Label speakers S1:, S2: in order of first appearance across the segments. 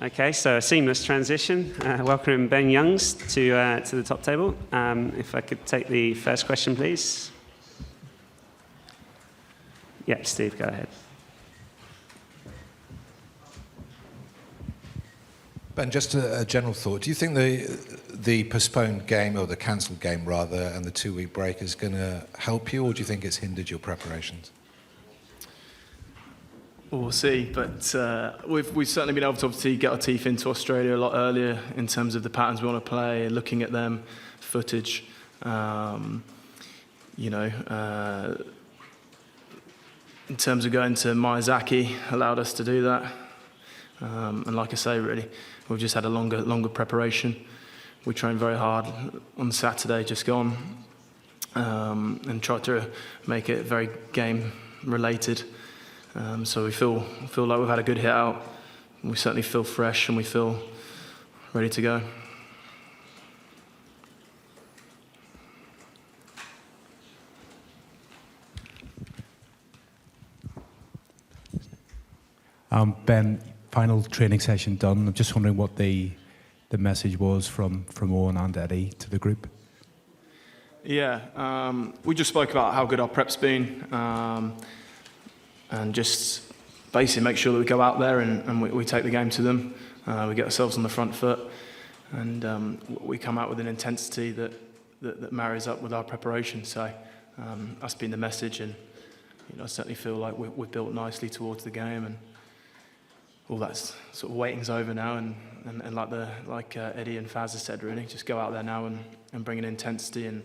S1: Okay, so a seamless transition. Welcome Ben Youngs to the top table. If I could take the first question, please. Yeah, Steve, go ahead.
S2: Ben, just a general thought. Do you think the postponed game, or the cancelled game rather, and the 2-week break is going to help you, or do you think it's hindered your preparations?
S3: Well, we'll see, but we've certainly been able to obviously get our teeth into Australia a lot earlier in terms of the patterns we want to play, looking at them, footage, in terms of going to Miyazaki, allowed us to do that. And like I say, really, we've just had a longer preparation. We trained very hard on Saturday, just gone, and tried to make it very game related. So we feel like we've had a good hit out. We certainly feel fresh and we feel ready to go.
S4: Ben, final training session done. I'm just wondering what the message was from Owen and Eddie to the group.
S3: Yeah, we just spoke about how good our prep's been, and just basically make sure that we go out there and we take the game to them. We get ourselves on the front foot, and we come out with an intensity that marries up with our preparation. So that's been the message, and I certainly feel like we've built nicely towards the game, and all that sort of waiting's over now, and like Eddie and Faz have said, really, just go out there now and bring an intensity and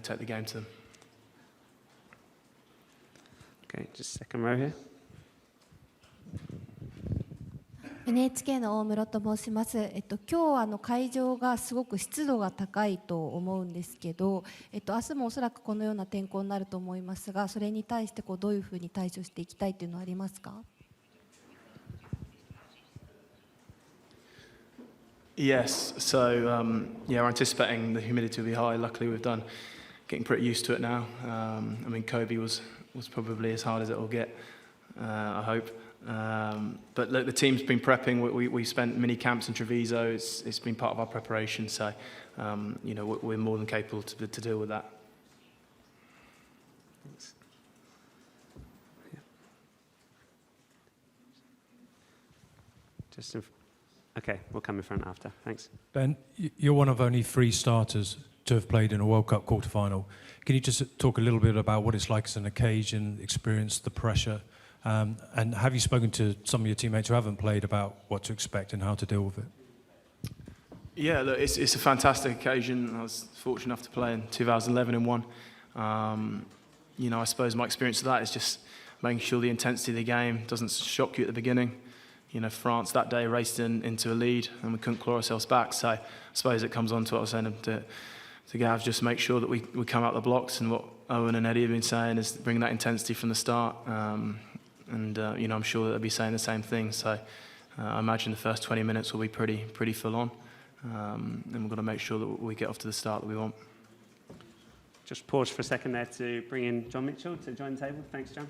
S3: take the game to them.
S1: Okay, just second row here.
S5: NHK の大室と申します。今日会場がすごく湿度が高いと思うんですけど、明日もおそらくこのような天候になると思いますが、それに対してどういうふうに対処していきたいというのはありますか
S3: ？Yes, so we're anticipating the humidity will be high. Luckily, we've done getting pretty used to it now. Kobe was probably as hard as it will get, I hope. But look, the team's been prepping. We spent mini camps in Treviso. It's been part of our preparation, so we're more than capable to deal with that.
S1: Thanks. Yeah. Just okay, we'll come in front after. Thanks.
S6: Ben, you're one of only 3 starters to have played in a World Cup quarter-final. Can you just talk a little bit about what it's like as an occasion, experience the pressure, and have you spoken to some of your teammates who haven't played about what to expect and how to deal with it?
S3: Yeah, look, it's a fantastic occasion. I was fortunate enough to play in 2011 and won. I suppose my experience of that is just making sure the intensity of the game doesn't shock you at the beginning. France that day raced into a lead and we couldn't claw ourselves back. So I suppose it comes on to what I was saying to Gav, just make sure that we come out the blocks, and what Owen and Eddie have been saying is bring that intensity from the start. I'm sure that they'll be saying the same thing. So I imagine the first 20 minutes will be pretty full on. And we've got to make sure that we get off to the start that we want.
S1: Just pause for a second there to bring in John Mitchell to join the table. Thanks, John.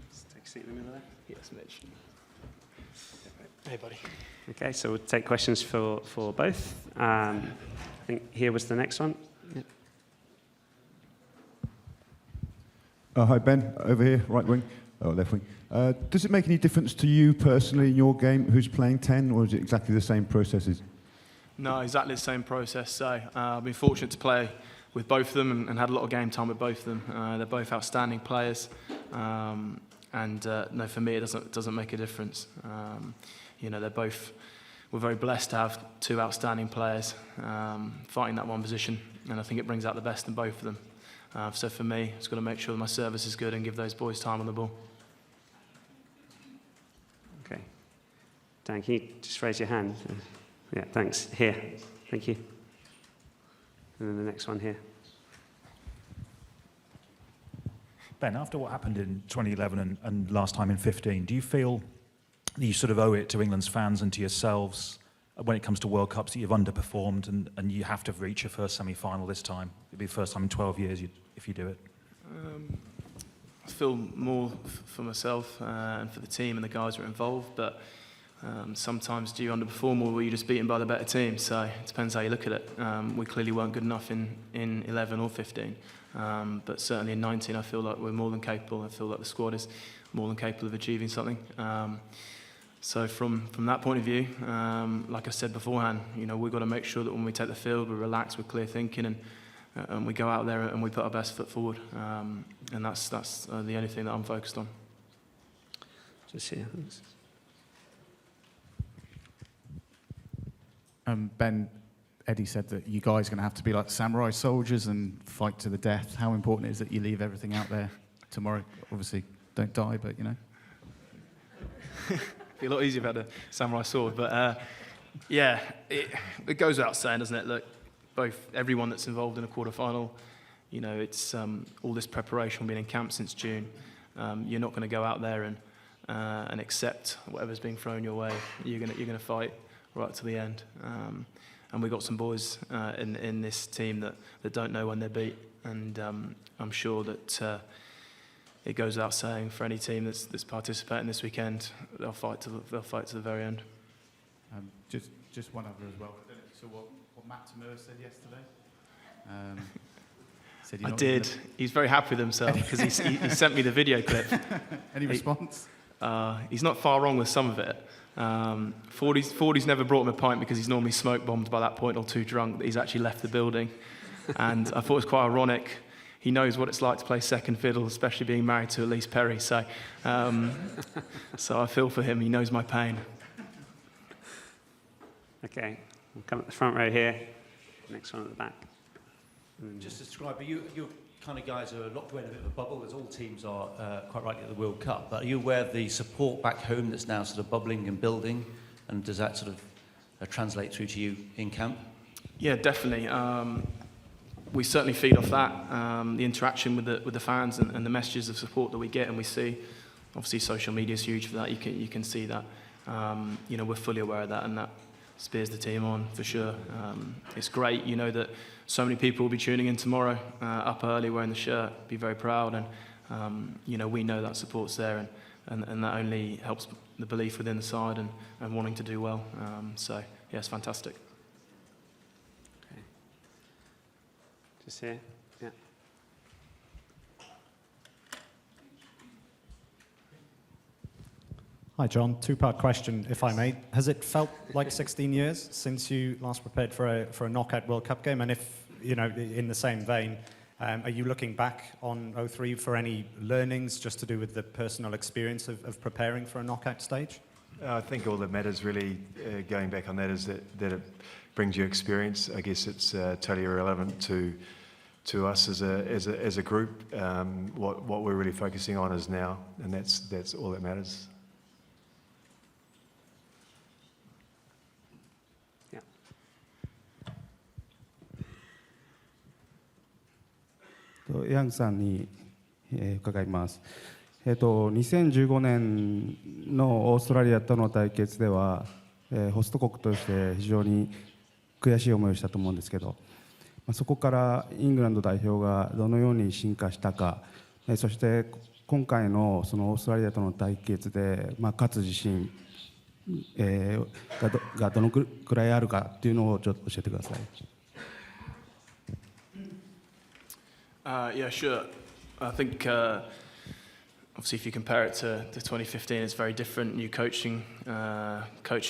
S1: Just take a seat in the middle there.
S3: Yes, Mitch. Hey, buddy.
S1: Okay, so we'll take questions for both. I think here was the next one.
S7: Yeah. Hi, Ben. Over here, right wing, left wing. Does it make any difference to you personally in your game who's playing 10, or is it exactly the same processes?
S3: No, exactly the same process. So I've been fortunate to play with both of them and had a lot of game time with both of them. They're both outstanding players. No, for me, it doesn't make a difference. We're very blessed to have 2 outstanding players fighting that one position, and I think it brings out the best in both of them. So for me, it's got to make sure that my service is good and give those boys time on the ball.
S1: Okay. Dan, can you just raise your hand? Yeah, thanks. Here. Thank you. And then the next one here.
S8: Ben, after what happened in 2011 and last time in 15, do you feel that you sort of owe it to England's fans and to yourselves when it comes to World Cups that you've underperformed and you have to reach your first semi-final this time? It'll be the first time in 12 years if you do it.
S3: I feel more for myself and for the team and the guys who are involved, but Sometimes do you underperform or were you just beaten by the better team? So it depends how you look at it. We clearly weren't good enough in 11 or 15. But certainly in 19, I feel like we're more than capable. I feel like the squad is more than capable of achieving something. So from that point of view, like I said beforehand, you know, we've got to make sure that when we take the field, we're relaxed, we're clear thinking, and we go out there and we put our best foot forward. And that's the only thing that I'm focused on.
S1: Just here. Thanks.
S9: Ben, Eddie said that you guys are going to have to be like samurai soldiers and fight to the death. How important is it that you leave everything out there tomorrow? Obviously, don't die, but you know.
S3: It'd be a lot easier if I had a samurai sword, but yeah, it goes without saying, doesn't it? Look, everyone that's involved in a quarter-final, you know, it's all this preparation, being in camp since June. You're not going to go out there and accept whatever's being thrown your way. You're going to fight right to the end. And we've got some boys in this team that don't know when they're beat, and I'm sure that it goes without saying for any team that's participating this weekend, they'll fight to the very end.
S9: Just one other as well. I don't know if you saw what Matt Tamur said yesterday. Said
S3: I did. He's very happy with himself because he sent me the video clip.
S9: Any response?
S3: He's not far wrong with some of it. 40's never brought him a pint because he's normally smoke bombed by that point or too drunk that he's actually left the building. And I thought it was quite ironic. He knows what it's like to play second fiddle, especially being married to Elise Perry. So I feel for him. He knows my pain.
S1: Okay, we'll come at the front row here. Next one at the back.
S10: Just to describe, you kind of guys are locked away in a bit of a bubble, as all teams are quite rightly at the World Cup. But are you aware of the support back home that's now sort of bubbling and building? And does that sort of translate through to you in camp?
S3: Yeah, definitely. We certainly feed off that. The interaction with the fans and the messages of support that we get and we see. Obviously, social media is huge for that. You can see that. You know, we're fully aware of that, and that spurs the team on for sure. It's great, you know, that so many people will be tuning in tomorrow, up early wearing the shirt, be very proud, and you know, we know that support's there, and that only helps the belief within the side and wanting to do well. So yeah, it's fantastic.
S1: Okay. Just here. Yeah.
S11: Hi, John. Two-part question, if I may. Has it felt like 16 years since you last prepared for a knockout World Cup game? And if, you know, in the same vein, are you looking back on 03 for any learnings just to do with the personal experience of preparing for a knockout stage?
S12: I think all that matters really, going back on that, is that it brings you experience. I guess it's totally irrelevant to us as a group. What we're really focusing on is now, and that's all that matters.
S13: ヤングさんに、伺います。2015年のオーストラリアとの対決では、ホスト国として非常に悔しい思いをしたと思うんですけど、そこからイングランド代表がどのように進化したか、そして今回のそのオーストラリアとの対決で、勝つ自信、がどのくらいあるかっていうのをちょっと教えてください。
S3: Yeah, sure. I think obviously if you compare it to 2015, it's very different. New coaching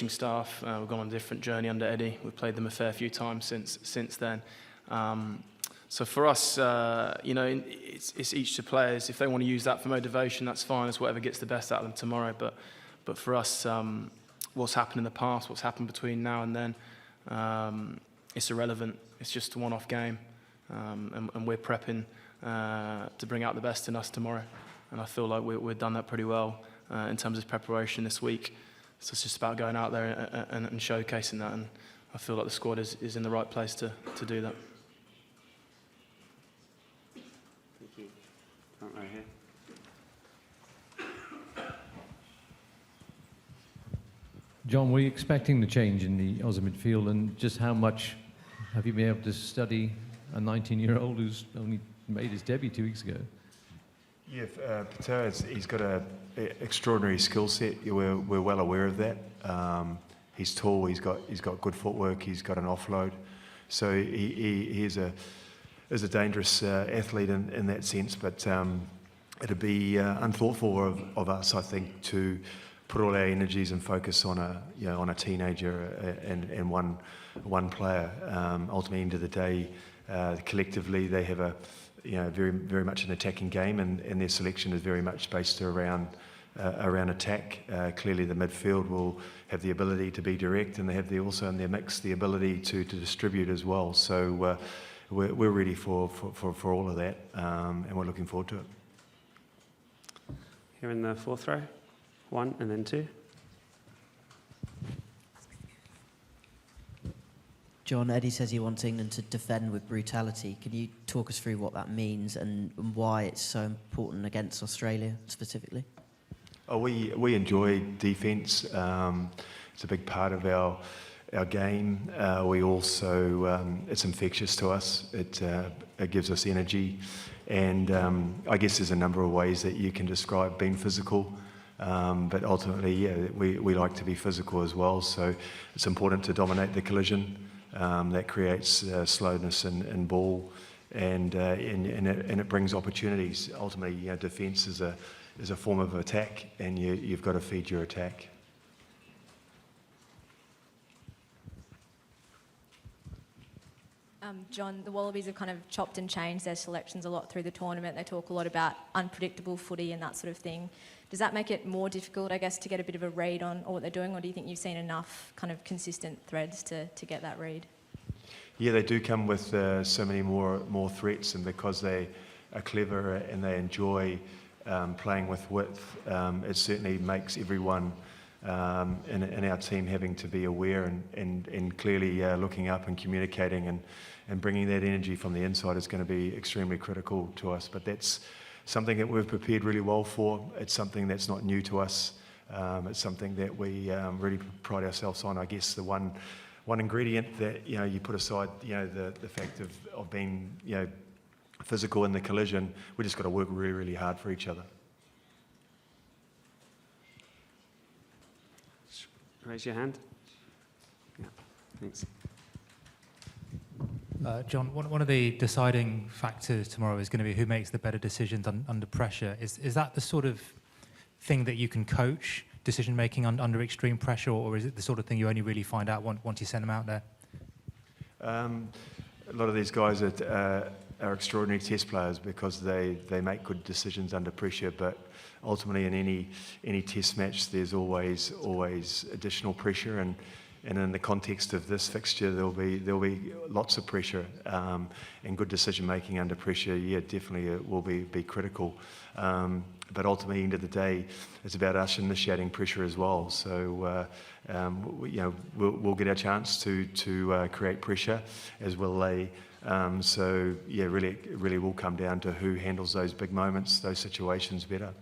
S3: staff. We've gone on a different journey under Eddie. We've played them a fair few times since then. So for us, you know, it's each to players. If they want to use that for motivation, that's fine. It's whatever gets the best out of them tomorrow. But for us, what's happened in the past, what's happened between now and then, it's irrelevant. It's just a one-off game. And we're prepping to bring out the best in us tomorrow. And I feel like we've done that pretty well in terms of preparation this week. So it's just about going out there and showcasing that. And I feel like the squad is in the right place to do that.
S1: Thank you. Front row here.
S14: John, were you expecting the change in the Aussie midfield, and just how much have you been able to study a 19-year-old who's only made his debut 2 weeks ago?
S12: Yeah, Patera, he's got an extraordinary skill set. We're well aware of that. He's tall. He's got good footwork. He's got an offload. So he is a dangerous athlete in that sense. But it'd be unthoughtful of us, I think, to put all our energies and focus on a teenager and one player. Ultimately, end of the day, collectively they have a very very much an attacking game, and their selection is very much based around attack. Clearly, the midfield will have the ability to be direct, and they have also in their mix the ability to distribute as well. So we're ready for all of that, and we're looking forward to it.
S1: Here in the fourth row, 1 and then 2.
S15: John, Eddie says he wants England to defend with brutality. Can you talk us through what that means and why it's so important against Australia specifically?
S12: Oh, we enjoy defence. It's a big part of our game. We also it's infectious to us. It gives us energy, and I guess there's a number of ways that you can describe being physical. But ultimately, yeah, we like to be physical as well. So it's important to dominate the collision. That creates slowness in ball, and it brings opportunities. Ultimately, defence is a form of attack, and you've got to feed your attack.
S16: John, the Wallabies have kind of chopped and changed their selections a lot through the tournament. They talk a lot about unpredictable footy and that sort of thing. Does that make it more difficult, I guess, to get a bit of a read on what they're doing, or do you think you've seen enough kind of consistent threads to get that read?
S12: Yeah, they do come with so many more threats, and because they are clever and they enjoy playing with width, it certainly makes everyone in our team having to be aware and clearly looking up and communicating and bringing that energy from the inside is going to be extremely critical to us. But that's something that we've prepared really well for. It's something that's not new to us. It's something that we really pride ourselves on. I guess the one ingredient that you put aside, the fact of being physical in the collision, we just got to work really really hard for each other.
S1: Raise your hand. Yeah, thanks.
S17: John, one of the deciding factors tomorrow is going to be who makes the better decisions under pressure. Is that the sort of thing that you can coach, decision making under extreme pressure, or is it the sort of thing you only really find out once you send them out there?
S12: A lot of these guys are extraordinary test players because they make good decisions under pressure, but ultimately in any test match there's always additional pressure, and in the context of this fixture there'll be lots of pressure, and good decision making under pressure, yeah, definitely it will be critical. But ultimately, end of the day, it's about us initiating pressure as well. So we'll get our chance to create pressure, as will they. So yeah, really will come down to who handles those big moments, those situations better.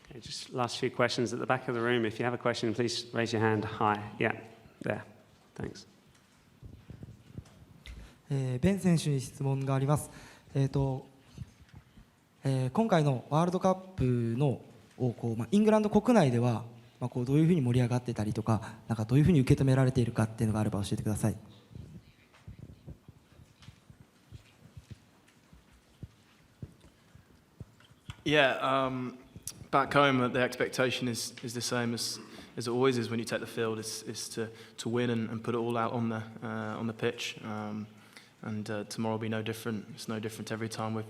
S1: Okay, just last few questions at the back of the room. If you have a question, please raise your hand high. Yeah, there. Thanks.
S18: ベン選手に質問があります。今回のワールドカップのイングランド国内ではどういうふうに盛り上がってたりとか、なんかどういうふうに受け止められているかっていうのがあれば教えてください。
S3: Yeah, back home the expectation is the same as it always is when you take the field. Is to win and put it all out on the pitch. And tomorrow will be no different. It's no different every time we've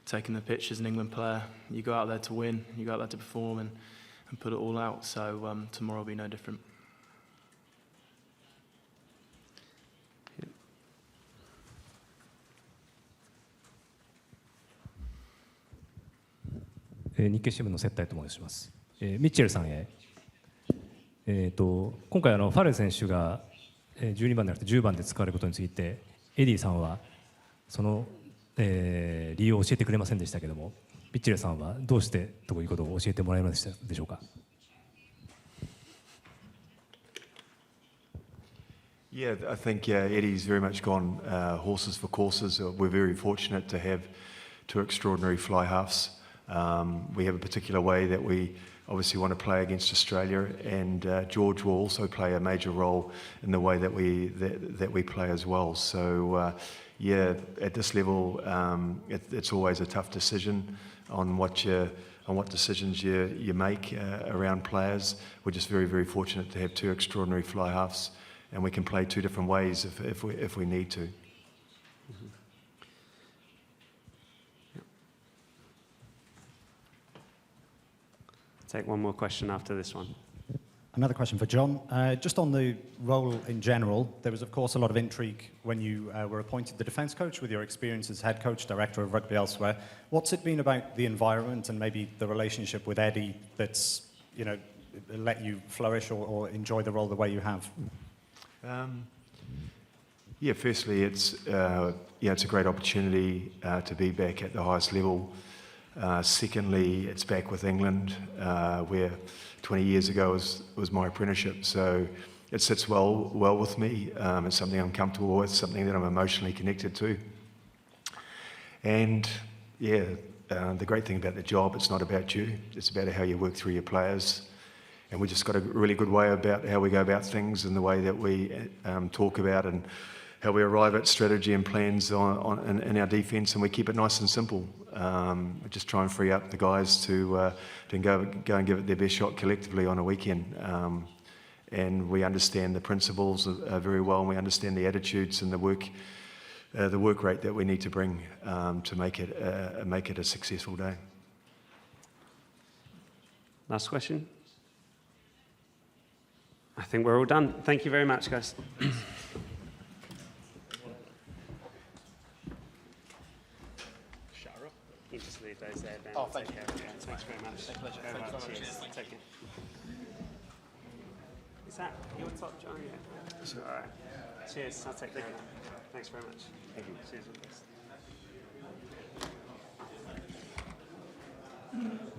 S3: taken the pitch as an England player. You go out there to win, you go out there to perform and put it all out. So tomorrow will be no different.
S19: Yeah. 日経新聞の接待と申します。ミッチェルさんへ。今回ファレル選手が12番でなくて10番で使われることについて、エディさんはその理由を教えてくれませんでしたけども、ピッチェルさんはどうしてということを教えてもらえましたでしょうか。
S12: Yeah, I think Eddie's very much gone horses for courses. We're very fortunate to have two extraordinary fly halves. We have a particular way that we obviously want to play against Australia, and George will also play a major role in the way that we play as well. So yeah, at this level, it's always a tough decision on what decisions you make around players. We're just very, very fortunate to have two extraordinary fly halves, and we can play two different ways if we need to.
S1: Take one more question after this one.
S11: Another question for John. Just on the role in general, there was, of course, a lot of intrigue when you were appointed the defence coach with your experience as head coach, director of rugby elsewhere. What's it been about the environment and maybe the relationship with Eddie that's, let you flourish or enjoy the role the way you have?
S12: Yeah, firstly, it's a great opportunity to be back at the highest level. Secondly, it's back with England, where 20 years ago was my apprenticeship. So it sits well with me. It's something I'm comfortable with, something that I'm emotionally connected to. And yeah, the great thing about the job, it's not about you. It's about how you work through your players. And we just got a really good way about how we go about things and the way that we talk about and how we arrive at strategy and plans in our defence, and we keep it nice and simple. We just try and free up the guys to go and give it their best shot collectively on a weekend. And we understand the principles very well, and we understand the attitudes and the work rate that we need to bring to make it a successful day.
S1: Last question. I think we're all done. Thank you very much, guys. You just leave those there, Ben.
S9: Oh, thank you.
S1: Thanks very much.
S9: Pleasure.
S1: Very
S9: Thank
S1: much.
S9: you.
S1: Cheers.
S9: Thank
S1: Take care. Is that your top, John? Yeah. All right. Cheers. I'll take care of that. Thanks very much. Thank you. Cheers.